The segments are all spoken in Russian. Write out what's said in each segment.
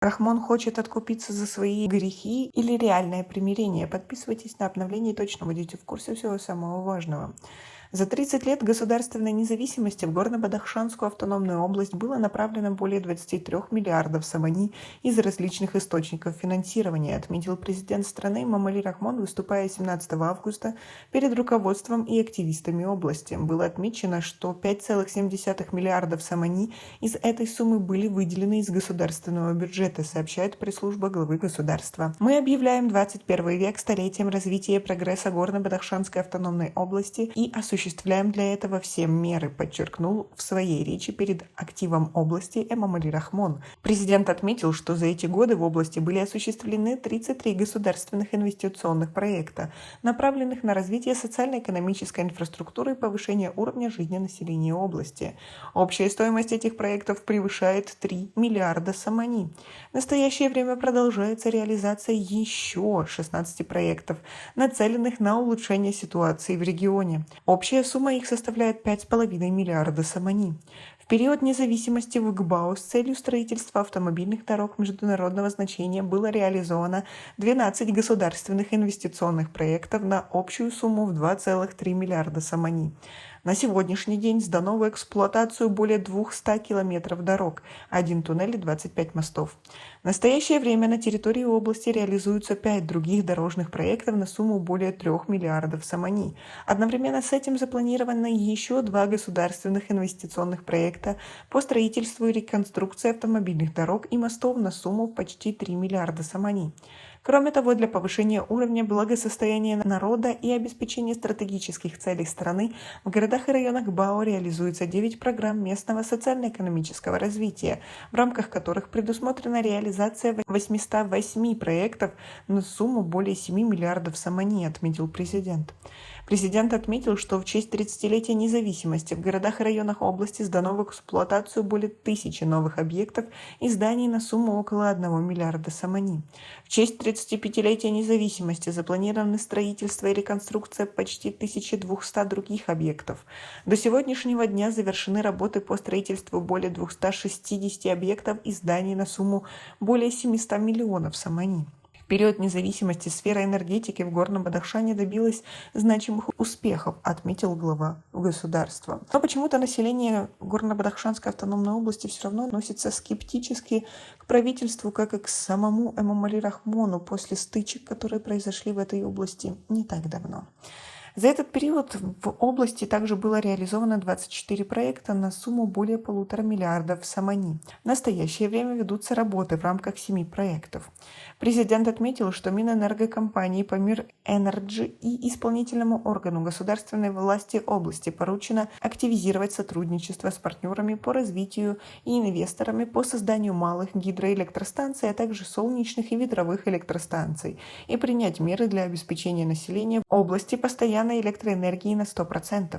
Рахмон хочет откупиться за свои грехи или реальное примирение? Подписывайтесь на обновление и точно будете в курсе всего самого важного. За 30 лет государственной независимости в Горно-Бадахшанскую автономную область было направлено более 23 миллиардов сомани из различных источников финансирования, отметил президент страны Эмомали Рахмон, выступая 17 августа перед руководством и активистами области. Было отмечено, что 5,7 миллиардов сомани из этой суммы были выделены из государственного бюджета, сообщает пресс-служба главы государства. Мы объявляем 21 век столетием развития и прогресса Горно-Бадахшанской автономной области и осуществляем для этого все меры, подчеркнул в своей речи перед активом области Эмомали Рахмон. Президент отметил, что за эти годы в области были осуществлены 33 государственных инвестиционных проекта, направленных на развитие социально-экономической инфраструктуры и повышение уровня жизни населения области. Общая стоимость этих проектов превышает 3 миллиарда сомани. В настоящее время продолжается реализация еще 16 проектов, нацеленных на улучшение ситуации в регионе. Общая сумма их составляет 5,5 миллиарда сомани. В период независимости в ГБАО с целью строительства автомобильных дорог международного значения было реализовано 12 государственных инвестиционных проектов на общую сумму в 2,3 миллиарда сомани. На сегодняшний день сдано в эксплуатацию более 200 километров дорог, 1 туннель и 25 мостов. В настоящее время на территории области реализуются 5 других дорожных проектов на сумму более 3 миллиардов сомани. Одновременно с этим запланировано еще 2 государственных инвестиционных проекта по строительству и реконструкции автомобильных дорог и мостов на сумму в почти 3 миллиарда сомани. Кроме того, для повышения уровня благосостояния народа и обеспечения стратегических целей страны в городах и районах ГБАО реализуется 9 программ местного социально-экономического развития, в рамках которых предусмотрена реализация 808 проектов на сумму более 7 миллиардов сомани, отметил президент. Президент отметил, что в честь 30-летия независимости в городах и районах области сдано в эксплуатацию более 1000 новых объектов и зданий на сумму около 1 миллиарда сомани. В честь 35-летия независимости запланированы строительство и реконструкция почти 1200 других объектов. До сегодняшнего дня завершены работы по строительству более 260 объектов и зданий на сумму более 700 миллионов сомани. В период независимости сфера энергетики в Горном Бадахшане добилась значимых успехов, отметил глава государства. Но почему-то население Горно-Бадахшанской автономной области все равно относится скептически к правительству, как и к самому Эмомали Рахмону после стычек, которые произошли в этой области не так давно. За этот период в области также было реализовано 24 проекта на сумму более 1,5 миллиардов сомани. В настоящее время ведутся работы в рамках 7 проектов. Президент отметил, что Минэнергокомпании Памир Энерджи и исполнительному органу государственной власти области поручено активизировать сотрудничество с партнерами по развитию и инвесторами по созданию малых гидроэлектростанций, а также солнечных и ветровых электростанций и принять меры для обеспечения населения в области постоянной электроэнергии на 100%.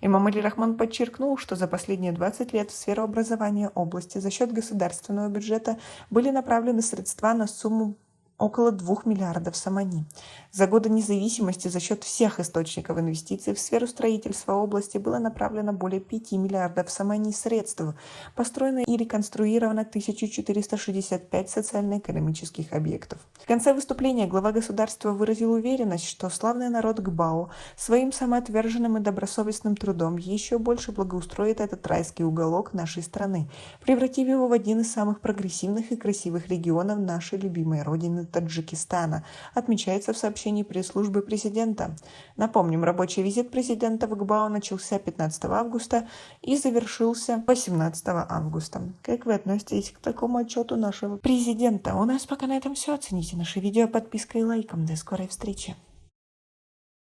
Эмомали Рахмон подчеркнул, что за последние 20 лет в сферу образования области за счет государственного бюджета были направлены средства на сумму около 2 миллиардов сомани. За годы независимости за счет всех источников инвестиций в сферу строительства области было направлено более 5 миллиардов сомани средств. Построено и реконструировано 1465 социально-экономических объектов. В конце выступления глава государства выразил уверенность, что славный народ ГБАО своим самоотверженным и добросовестным трудом еще больше благоустроит этот райский уголок нашей страны, превратив его в один из самых прогрессивных и красивых регионов нашей любимой родины Таджикистана, отмечается в сообщении пресс-службы президента. Напомним, рабочий визит президента в ГБАО начался 15 августа и завершился 18 августа. Как вы относитесь к такому отчету нашего президента? У нас пока на этом все. Оцените наше видео подпиской и лайком. До скорой встречи.